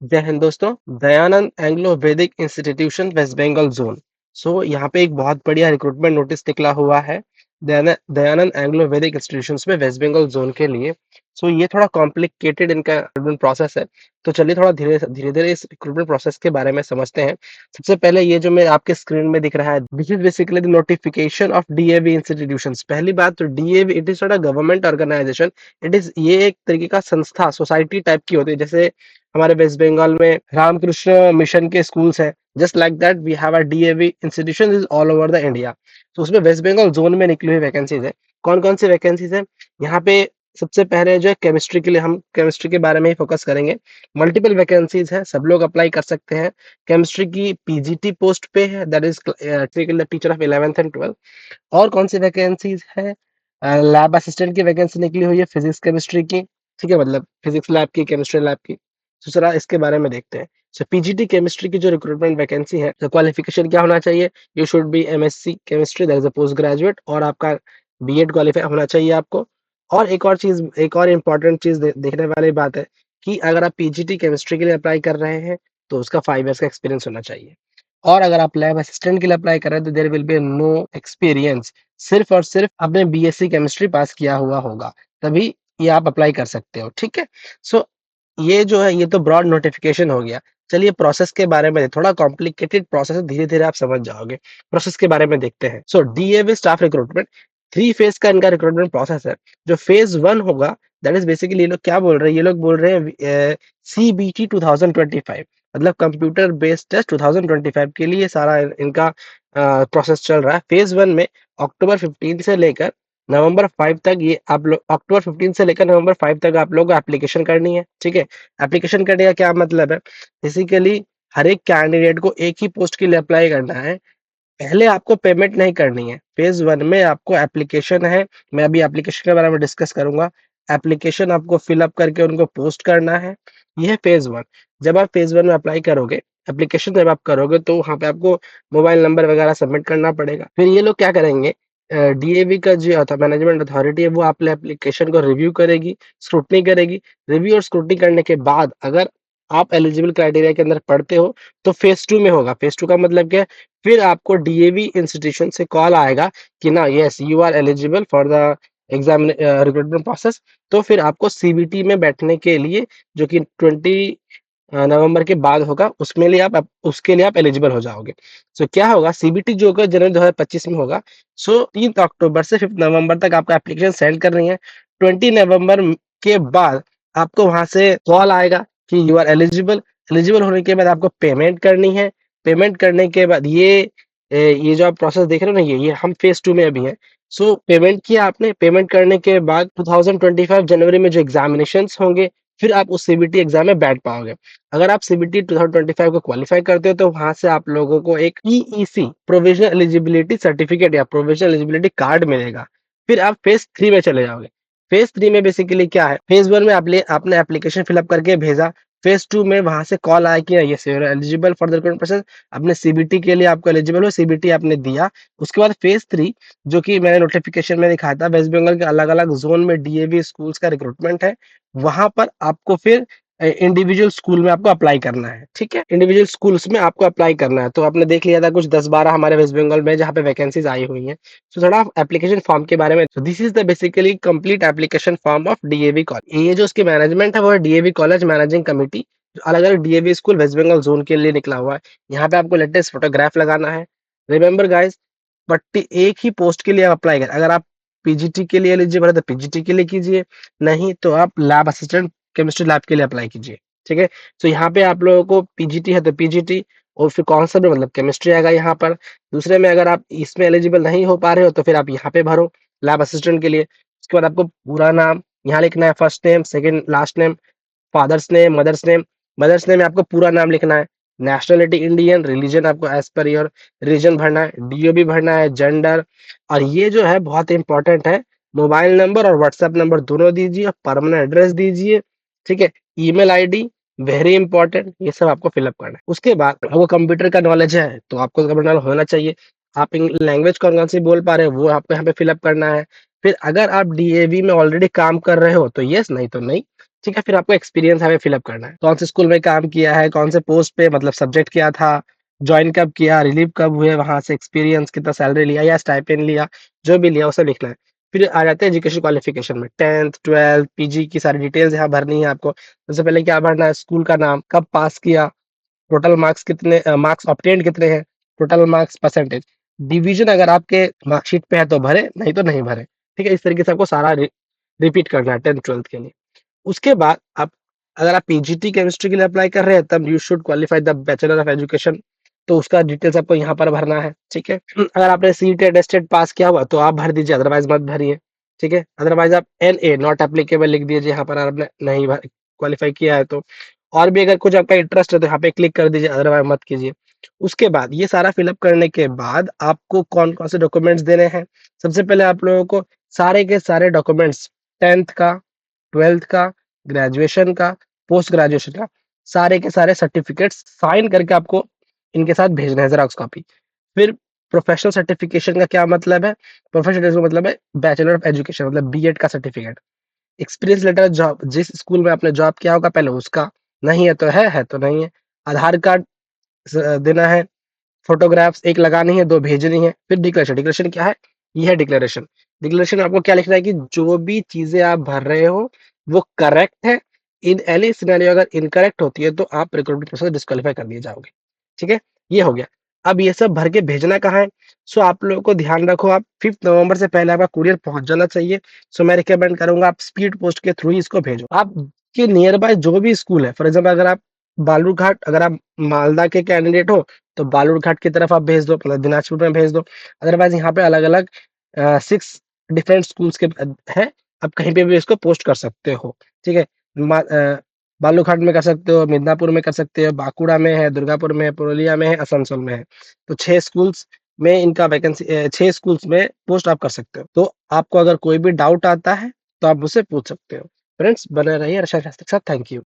जय हिंद दोस्तों। दयानंद एंग्लो वैदिक इंस्टीट्यूशन वेस्ट बंगाल जोन। यहाँ पे एक बहुत बढ़िया रिक्रूटमेंट नोटिस निकला हुआ है दयानंद एंग्लो वैदिक इंस्टीट्यूशंस में वेस्ट बंगाल जोन के लिए। ये थोड़ा कॉम्प्लिकेटेड इनका रिक्रूटमेंट प्रोसेस है। तो चलिए थोड़ा धीरे धीरे धीरे इस रिक्रूटमेंट प्रोसेस के बारे में समझते हैं। सबसे पहले ये जो मेरे आपके स्क्रीन में दिख रहा है, this is basically the notification of DAV institutions. पहली बात तो DAV it is not a government organization. It is ये एक तरीके का संस्था सोसाइटी टाइप की होती है। जैसे हमारे वेस्ट बंगाल में रामकृष्ण मिशन के स्कूल्स हैं, just like that we have a DAV institution is all over the India. तो उसमें वेस्ट बंगाल जोन में निकली हुई वैकेंसीज है। कौन कौन सी वैकेंसीज है यहाँ पे? सबसे पहले जो है केमिस्ट्री के लिए, हम केमिस्ट्री के बारे में ही फोकस करेंगे। मल्टीपल वैकेंसीज है, सब लोग अप्लाई कर सकते हैं। केमिस्ट्री की पीजीटी पोस्ट पे है, that is teacher of 11th and 12th। और कौन सी वैकेंसीज है? लैब असिस्टेंट की वैकेंसी निकली हुई है फिजिक्स केमिस्ट्री की। ठीक है, मतलब फिजिक्स लैब की, केमिस्ट्री लैब की। तो जरा इसके बारे में देखते हैं। पीजीटी केमिस्ट्री की जो रिक्रूटमेंट वैकेंसी है, तो क्वालिफिकेशन क्या होना चाहिए? You should be MSc chemistry, that is a post graduate, और आपका बीएड क्वालिफाई होना चाहिए आपको। और एक और चीज, एक और इम्पोर्टेंट चीज देखने वाली बात है कि अगर आप पीजीटी केमिस्ट्री के लिए अप्लाई कर रहे हैं तो उसका 5 years का एक्सपीरियंस होना चाहिए। और अगर आप लैब असिस्टेंट के लिए अप्लाई कर रहे हैं तो there will be no experience. सिर्फ और सिर्फ आपने बीएससी केमिस्ट्री पास किया हुआ होगा, तभी ये आप अप्लाई कर सकते हो। ठीक है। सो ये जो है, ये तो ब्रॉड नोटिफिकेशन हो गया। चलिए प्रोसेस के बारे में, थोड़ा कॉम्प्लिकेटेड प्रोसेस है, धीरे धीरे आप समझ जाओगे। प्रोसेस के बारे में देखते हैं। डीएवी स्टाफ रिक्रूटमेंट 3 फेज का इनका रिक्रूटमेंट प्रोसेस है। जो फेज 1 होगा, दैट इज बेसिकली, ये लोग क्या बोल रहे हैं, ये लोग बोल रहे हैं सीबीटी 2025, मतलब कंप्यूटर बेस्ड टेस्ट 2025 के लिए सारा इनका प्रोसेस चल रहा है। फेज 1 में अक्टूबर 15 से लेकर नवंबर 5 तक, ये आप लोग अक्टूबर 15 से लेकर नवंबर 5 तक आप लोग को एप्लीकेशन करनी है। ठीक है। एप्लीकेशन करने का क्या मतलब है? बेसिकली हर एक कैंडिडेट को एक ही पोस्ट के लिए अप्लाई करना है। पहले आपको पेमेंट नहीं करनी है। फेज 1 में आपको एप्लीकेशन है, मैं अभी एप्लीकेशन के बारे में डिस्कस करूंगा। एप्लीकेशन आपको फिलअप करके उनको पोस्ट करना है। ये है फेज 1। जब आप फेज 1 में अप्लाई करोगे, एप्लीकेशन जब आप करोगे, तो वहां पे आपको मोबाइल नंबर वगैरह सबमिट करना पड़ेगा। फिर ये लोग क्या करेंगे, डीएवी का जो मैनेजमेंट अथॉरिटी है, वो आपके एप्लीकेशन को रिव्यू करेगी, स्क्रूटनी करेगी। रिव्यू और स्क्रूटनी करने के बाद अगर आप एलिजिबल क्राइटेरिया के अंदर पढ़ते हो तो फेज 2 में होगा। फेज 2 का मतलब क्या है? फिर आपको डीएवी इंस्टीट्यूशन से कॉल आएगा कि ना, yes you are eligible for the exam recruitment process. तो फिर आपको सीबीटी में बैठने के लिए, जो कि 20 नवंबर के बाद होगा, उसके लिए आप एलिजिबल हो जाओगे। क्या होगा, सीबीटी जो होगा जनवरी 2025 में होगा। 3 अक्टूबर से 5 नवंबर तक आपका एप्लीकेशन सेंड करनी है। 20 नवंबर के बाद आपको वहां से कॉल आएगा कि यू आर एलिजिबल। एलिजिबल होने के बाद आपको पेमेंट करनी है। पेमेंट करने के बाद ये जो आप प्रोसेस देख रहे हो ना, ये हम फेज 2 में अभी है। पेमेंट किया आपने, पेमेंट करने के बाद 2025 जनवरी में जो एग्जामिनेशंस होंगे, फिर आप उस सीबीटी एग्जाम में बैठ पाओगे। अगर आप सीबीटी 2025 को क्वालिफाई करते हो तो वहां से आप लोगों को एक पीईसी प्रोविजनल एलिजिबिलिटी सर्टिफिकेट या प्रोविजनल एलिजिबिलिटी कार्ड मिलेगा। फिर आप फेज 3 में चले जाओगे। फेज 3 में बेसिकली क्या है, फेज 1 में आपने एप्लीकेशन फिलअप करके भेजा। फेज 2 में वहां से कॉल आया कि yes you are eligible for the recruitment process. अपने सीबीटी के लिए आपको एलिजिबल हो, सीबीटी आपने दिया। उसके बाद फेज 3, जो कि मैंने नोटिफिकेशन में दिखाया था, वेस्ट बंगाल के अलग अलग जोन में डीएवी स्कूल्स का रिक्रूटमेंट है। वहां पर आपको फिर इंडिविजुअल स्कूल में आपको अप्लाई करना है। ठीक है, इंडिविजुअल स्कूल्स में आपको अप्लाई करना है। तो आपने देख लिया था कुछ 10-12 हमारे वेस्ट बंगाल में जहाँ पे वैकेंसीज आई हुई हैं। थोड़ा एप्लीकेशन फॉर्म के बारे में, this is the basically complete application form of DAV college. ये जो उसकी मैनेजमेंट है वो है डीएवी कॉलेज मैनेजिंग कमिटी। अलग अलग DAV school West Bengal zone के लिए निकला हुआ है। यहाँ पे आपको लेटेस्ट फोटोग्राफ लगाना है। रिमेंबर गाइस, बट एक ही पोस्ट के लिए आप अप्लाई करें। अगर आप पीजीटी के लिए एलिजिबल है तो पीजीटी के लिए कीजिए, नहीं तो आप लैब असिस्टेंट केमिस्ट्री लैब के लिए अप्लाई कीजिए। ठीक है। यहाँ पे आप लोगों को पीजीटी है तो पीजीटी, और फिर कौन सा भी मतलब केमिस्ट्री आएगा यहाँ पर। दूसरे में अगर आप इसमें एलिजिबल नहीं हो पा रहे हो तो फिर आप यहाँ पे भरो लैब असिस्टेंट के लिए। उसके बाद आपको पूरा नाम यहाँ लिखना है, first name, second last name, father's name, mother's name. Mother's name में आपको पूरा नाम लिखना है। नेशनलिटी इंडियन, रिलीजन आपको एज पर योर रिलीजन भरना है, डीओबी भरना है, जेंडर। और ये जो है बहुत इंपॉर्टेंट है, मोबाइल नंबर और व्हाट्सएप नंबर दोनों दीजिए, और परमानेंट एड्रेस दीजिए। ठीक है। ईमेल आईडी, वेरी इंपॉर्टेंट, ये सब आपको फिलअप करना है। उसके बाद आपको कंप्यूटर का नॉलेज है तो आपको कंप्यूटर नॉलेज होना चाहिए। आप लैंग्वेज कौन कौन सी बोल पा रहे हो वो आपको यहाँ पे फिलअप करना है। फिर अगर आप डीएवी में ऑलरेडी काम कर रहे हो तो यस, नहीं तो नहीं। ठीक है? फिर आपको एक्सपीरियंस हमें फिल अप करना है। कौन से स्कूल में काम किया है, कौन से पोस्ट पे मतलब सब्जेक्ट क्या था, जॉइन कब किया, रिलीव कब हुए वहाँ से, एक्सपीरियंस कितना सैलरी लिया या स्टाइपेंड लिया, जो भी लिया उसे लिखना है। फिर आ जाते हैं एजुकेशन क्वालिफिकेशन में 10th, 12th, पीजी की सारी डिटेल्स यहाँ भरनी है आपको। सबसे पहले क्या भरना है, स्कूल का नाम, कब पास किया, टोटल मार्क्स कितने मार्क्स ऑब्टेन्ड कितने हैं, टोटल मार्क्स परसेंटेज, डिवीज़न अगर आपके मार्कशीट पे है तो भरें, नहीं तो नहीं भरें। ठीक है? इस तरीके से आपको सारा रिपीट करना है 10th, 12th के लिए। उसके बाद आप अगर आप पीजीटी केमिस्ट्री के लिए अप्लाई कर रहे हैं तब you should qualify the bachelor of education, तो उसका डिटेल्स आपको यहाँ पर भरना है, ठीक है? अगर आपने सीटेट, टेस्टेड पास किया हुआ तो आप भर दीजिए, अदरवाइज़ मत भरिए, ठीक है? अदरवाइज़ आप एनए नॉट एप्लीकेबल लिख दीजिए यहाँ पर आपने नहीं भर क्वालिफाई किया है तो। और भी अगर कुछ आपका इंटरेस्ट है तो यहाँ पे क्लिक कर दीजिए, अदरवाइज़ मत कीजिए। उसके बाद ये सारा फिल अप करने के बाद आपको कौन-कौन से डॉक्यूमेंट्स देने हैं? सबसे पहले आप लोगों को सारे के सारे डॉक्यूमेंट्स 10th का, 12th का, ग्रेजुएशन का, पोस्ट ग्रेजुएशन का, सारे के सारे सर्टिफिकेट्स साइन करके आपको इनके साथ भेजना है ज़ेरॉक्स कॉपी। फिर प्रोफेशनल सर्टिफिकेशन का क्या मतलब है? प्रोफेशनल सर्टिफिकेशन का मतलब है बैचलर ऑफ एजुकेशन मतलब बीएड का सर्टिफिकेट। एक्सपीरियंस लेटर जॉब जिस स्कूल में आपने जॉब किया होगा पहले उसका, नहीं है तो है तो नहीं है। आधार कार्ड देना है, फोटोग्राफ्स 1 लगानी है, 2 भेजनी है, फिर डिक्लेरेशन, डिक्लेरेशन क्या है? ये है डिक्लेरेशन। डिक्लेरेशन में आपको क्या लिखना है कि जो भी चीज़ें आप भर रहे हो, वो करेक्ट है। इन एनी सिनेरियो अगर इनकरेक्ट होती है, तो आप रिक्रूटमेंट प्रोसेस डिस्क्वालीफाई कर दिए जाओगे। ठीक है? ये हो गया। अब ये सब भर के भेजना कहाँ है? सो आप लोगों को ध्यान रखो आप 5th नवंबर से पहले आपका कूरियर पहुँच जाना चाहिए। सो मैं रिकमेंड करूँगा आप स्पीड पोस्ट के थ्रू ही इसको भेजो। आपके नियर बाय जो भी स्कूल है, फॉर एग्ज़ाम्पल अगर आप मालदा के कैंडिडेट हो, तो बालूरघाट की तरफ आप भेज दो, मतलब दिनाजपुर में भेज दो। अदरवाइज़ यहाँ पे अलग-अलग 6 डिफरेंट स्कूल्स के हैं, आप कहीं पे भी इसको पोस्ट कर सकते हो, ठीक है? बालूरघाट में कर सकते हो, मिदनापुर में कर सकते हो, बाँकुड़ा में है, दुर्गापुर में है, पुरुलिया में है, आसनसोल में है। तो 6 स्कूल्स में इनका 6 स्कूल्स में पोस्ट आप कर सकते हो। तो आपको अगर कोई भी डाउट आता है, तो आप मुझसे पूछ सकते हो। फ्रेंड्स बने रहिए अर्षद शास्त्री के साथ। Thank you.